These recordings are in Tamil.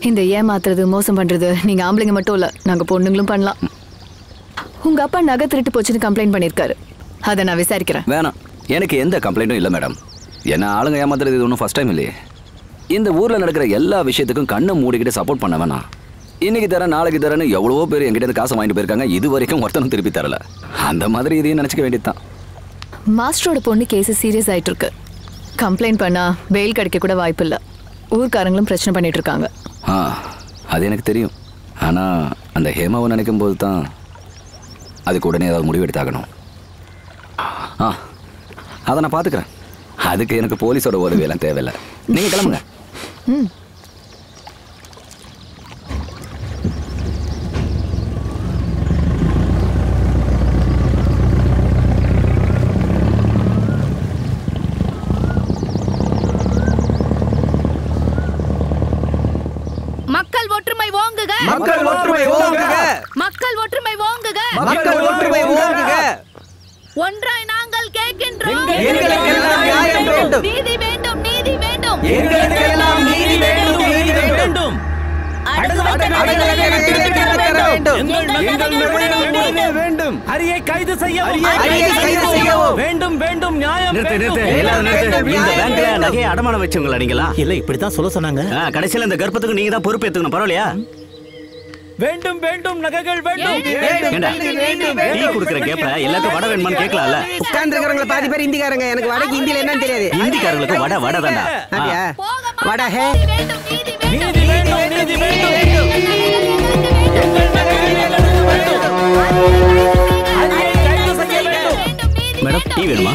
இந்த ஏமாத்துறது மோசம் பண்றது நீங்க ஆம்பளைங்க மட்டும் இல்ல, நாங்க பொண்ணுங்களும் பண்ணலாம். உங்க அப்பா நகை திருட்டு போச்சுன்னு கம்ப்ளைண்ட் பண்ணிருக்காரு. அதை நான் விசாரிக்கிறேன். வேணாம், எனக்கு எந்த கம்ப்ளைண்ட்டும் இல்லை மேடம். என்ன ஆளுங்க ஏமாத்துறது இது ஒன்றும் ஃபர்ஸ்ட் டைம் இல்லையே. இந்த ஊரில் நடக்கிற எல்லா விஷயத்துக்கும் கண்ணை மூடிக்கிட்டு சப்போர்ட் பண்ண வேணாம். இன்னைக்கு தரேன் நாளைக்கு தரேன்னு எவ்வளவோ பேர் என்கிட்ட காசை வாங்கிட்டு போயிருக்காங்க. இது வரைக்கும் ஒருத்தனும் திருப்பி தரல. அந்த மாதிரி இதையும் நினச்சிக்க வேண்டியதுதான். மாஸ்டரோட பொண்ணு கேஸ் சீரியஸ் ஆயிட்டு இருக்கு. கம்ப்ளைண்ட் பண்ணா பெயில் கிடைக்க கூட வாய்ப்பு இல்லை. ஊர்க்காரங்களும் பிரச்சனை பண்ணிட்டு இருக்காங்க. அது எனக்கு தெரியும். ஆனால் அந்த ஹேமாவை நினைக்கும் போது தான் அதுக்கு உடனே ஏதாவது முடிவு எடுத்தாகணும். அதை நான் பார்த்துக்கிறேன். அதுக்கு எனக்கு போலீஸோட உதவியெல்லாம் தேவையில்லை. நீங்கள் கிளம்புங்க. மக்கள் ஒற்றுமை ஓங்குக, மக்கள் ஒற்றுமை ஓங்குக, மக்கள் ஒற்றுமை ஓங்குக, மக்கள் ஒற்றுமை ஓங்குக. ஒன்றாய் நாங்கள் கேட்கின்றோம். எங்களுக்கெல்லாம் நியாயம் வேண்டும். நீதி வேண்டும், நீதி வேண்டும். எங்களுக்கெல்லாம் நீதி வேண்டும், நீதி வேண்டும். ஹரியை கைது செய்யவும் வேண்டும், வேண்டும் நியாயம். இந்த பேங்க்ல நகையை அடமானம் வச்சவங்களா நீங்களா? இல்ல, இப்படித்தான் சொல்ல சொன்னாங்க. கடைசியில இந்த கர்ப்பத்துக்கு நீங்க தான் பொறுப்பு ஏத்துக்கணும். பரவாயில்லையா? வேண்டும், வேண்டும் நகைகள் வேண்டும். டீ குடுக்குற கேப்ப எல்லாருக்கும் வடை வேணுமான்னு கேட்கலாம்ல. உட்கார்ந்துருக்கிறவங்க பாதி பேர் ஹிந்திக்காரங்க. எனக்கு வடக்கு ஹிந்தியில என்னன்னு தெரியாது. ஹிந்திக்காரங்களுக்கு வடை வடை தாண்டா. வடை ஹே. நீதி வேண்டும், நீதி வேண்டும். மேடம் டீ வேணுமா?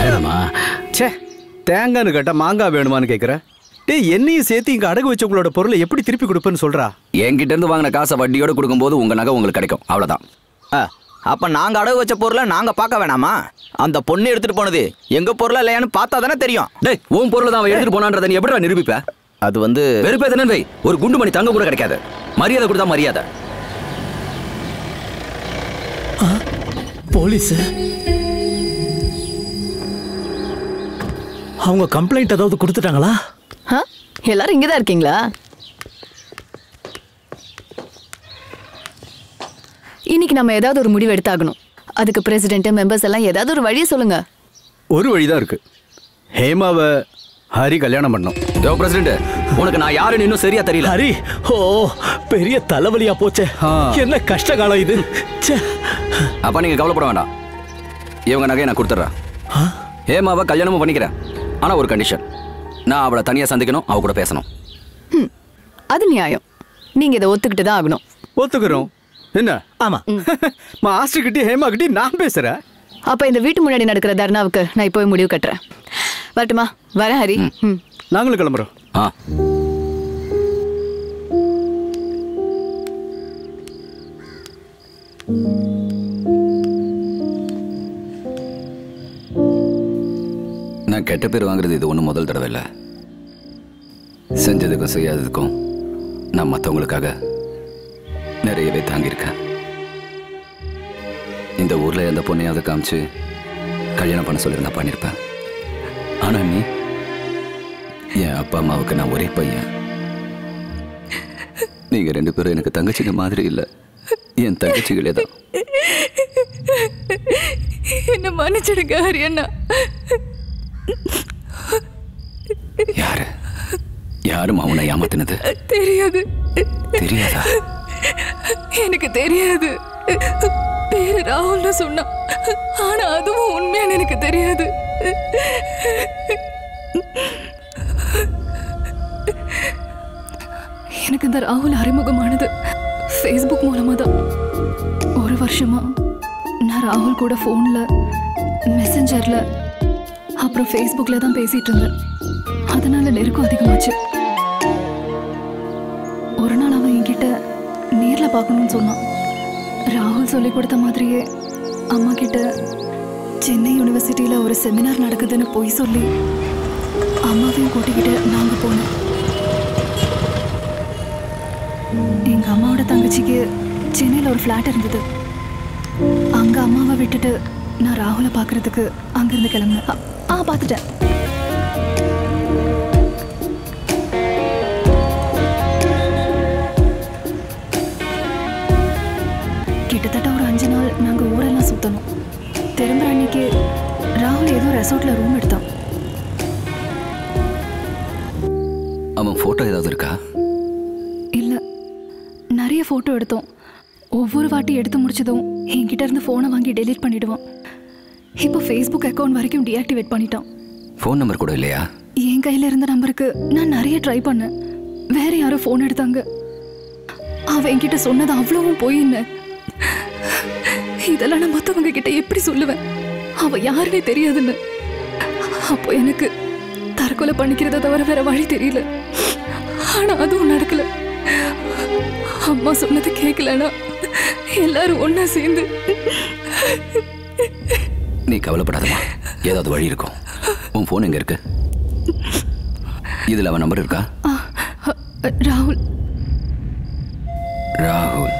வேணுமா? சே, தேங்கான்னு கேட்டா மாங்காய் வேணுமான்னு கேட்குற. டேய், என்னையும் சேர்த்து இங்க அடகு வச்சவங்களோட பொருளை எப்படி திருப்பி கொடுப்பேன்னு சொல்றா? என்கிட்ட இருந்து வாங்கின காசை வட்டியோட கொடுக்கும்போது உங்க நகை உங்களுக்கு கிடைக்கும். அவ்வளவுதான். அப்ப நாங்க அடகு வச்ச பொருளை நாங்க பார்க்க வேணாமா? அந்த பொண்ணு எடுத்துட்டு போனது எங்க பொருளா இல்லையான்னு பார்த்தா தானே தெரியும். டேய், உன் பொருள் தான் அவன் எடுத்துட்டு போனான்றதை நீ எப்படிடா நிரூபிப்ப? அது வந்து வெறுப்பேத்தனே வை. ஒரு குண்டு மணி தங்க கூட கிடைக்காது. மரியாதை கொடுத்தா மரியாதை. போலீஸ் அவங்க கம்ப்ளைண்ட் ஏதாவது கொடுத்துட்டாங்களா? எல்லாரும் இங்கதான் இருக்கீங்களா? இன்னைக்கு நம்ம ஏதாவது ஒரு முடிவு எடுத்தாகணும். அதுக்கு பிரசிடென்ட் மெம்பர்ஸ் எல்லாம் ஏதாவது ஒரு வழியை சொல்லுங்க. ஒரு வழிதான் இருக்கு. ஹேமாவை ஹரி கல்யாணம் பண்ணோம். பிரசிடென்ட், உனக்கு நான் யாருன்னு இன்னும் சரியா தெரியல. ஹரி, ஓ பெரிய தலைவலியா போச்சே. என்ன கஷ்ட காலம் இது. அப்ப நீங்க கவலைப்பட வேண்டாம். இவங்க நகையை நான் கொடுத்துட்றேன். ஹேமாவை கல்யாணமும் பண்ணிக்கிறேன். ஆனா ஒரு கண்டிஷன். நான் அவளை தனியா சந்திக்கணும், அவ கூட பேசணும். அது நியாயம். நீங்க இதை ஒத்துக்கிட்டு தான் ஆகணும். ஒத்துக்கிறோம். என்ன? ஆமா. மாஸ்டர் கிட்டே ஹேமா கிட்டே நான் பேசுறேன். அப்ப இந்த வீட்டு முன்னாடி நடக்கிற தர்ணாவுக்கு நான் இப்போ முடிவு கட்டுறேன். வரட்டுமா? வரேன் ஹரி. நாங்களும் கிளம்புறோம். நான் கெட்ட பேர் வாங்குறது இது ஒன்றும் முதல் தடவை இல்லை. செஞ்சதுக்கும் செய்யாததுக்கும் நான் மற்றவங்களுக்காக நிறையவே தாங்கியிருக்கேன். இந்த ஊரில் எந்த பொண்ணையாவது காமிச்சு கல்யாணம் பண்ண சொல்லியிருந்தா பண்ணியிருப்பேன். ஆனால் நீ, என் அப்பா அம்மாவுக்கு நான் ஒரே பையன். நீங்கள் ரெண்டு பேரும் எனக்கு தங்கச்சிங்க மாதிரி இல்லை, என் தங்கச்சிகளே தான். என்ன மன்னிச்சிடுங்க ஹரி அண்ணா. யாரு யாரும் அவனை ஏமாத்தினது? தெரியாது. தெரியாதா? எனக்கு தெரியாது. பேரு ராகுல்னு சொன்னா, ஆனா அதுவும் உண்மையான எனக்கு தெரியாது. எனக்கு இந்த ராகுல் அறிமுகமானது ஃபேஸ்புக் மூலமா தான். ஒரு வருஷமா நான் ராகுல் கூட ஃபோன்ல, மெசஞ்சர்ல, அப்புறம் ஃபேஸ்புக்ல தான் பேசிட்டு இருந்தேன். அதனால நெருக்கம் அதிகமாச்சு. ஒரு நாள் அவன் என்கிட்ட நேர்ல பார்க்கணும்னு சொன்னான். ராகுல் சொல்லி கொடுத்த மாதிரியே அம்மா கிட்ட சென்னை யூனிவர்சிட்டியில ஒரு செமினார் நடக்குதுன்னு போய் சொல்லி அம்மாவையும் கூட்டிக்கிட்டு நாங்க போனோம். எங்க அம்மாவோட தங்கச்சிக்கு சென்னையில ஒரு ஃபிளாட் இருந்தது. அங்க அம்மாவை விட்டுட்டு நான் ராகுலை பார்க்கறதுக்கு அங்கிருந்து கிளம்பினேன். பார்த்துட்டேன். ரெசார்ட்ல ரூம் எடுத்தான். அவன் போட்டோ ஏதாவது இருக்கா? இல்ல, நிறைய போட்டோ எடுத்தோம். ஒவ்வொரு வாட்டி எடுத்து முடிச்சதும் என்கிட்ட இருந்து போனை வாங்கி டெலீட் பண்ணிடுவான். இப்போ ஃபேஸ்புக் அக்கவுண்ட் வரைக்கும் டீஆக்டிவேட் பண்ணிட்டான். ஃபோன் நம்பர் கூட இல்லையா? என் கையில இருந்த நம்பருக்கு நான் நிறைய ட்ரை பண்ணேன். வேற யாரோ ஃபோன் எடுத்தாங்க. அவ என்கிட்ட சொன்னது அவ்வளவும் போயின்னு. இதெல்லாம் நான் மற்றவங்க கிட்ட எப்படி சொல்லுவேன்? அவ யாருன்னே தெரியாதுன்னு. அப்போ எனக்கு தற்கொலை பண்ணிக்கிறத தவிர வேற வழி தெரியல. ஆனா அதுவும் நடக்கல. அம்மா சொன்னது கேட்கலன்னா எல்லாரும் ஒன்னா சேர்ந்து. நீ கவலைப்படாதம்மா, ஏதாவது வழி இருக்கும். உன் ஃபோன் எங்க இருக்கு? இதுல அவன் நம்பர் இருக்கா? ராகுல். ராகுல்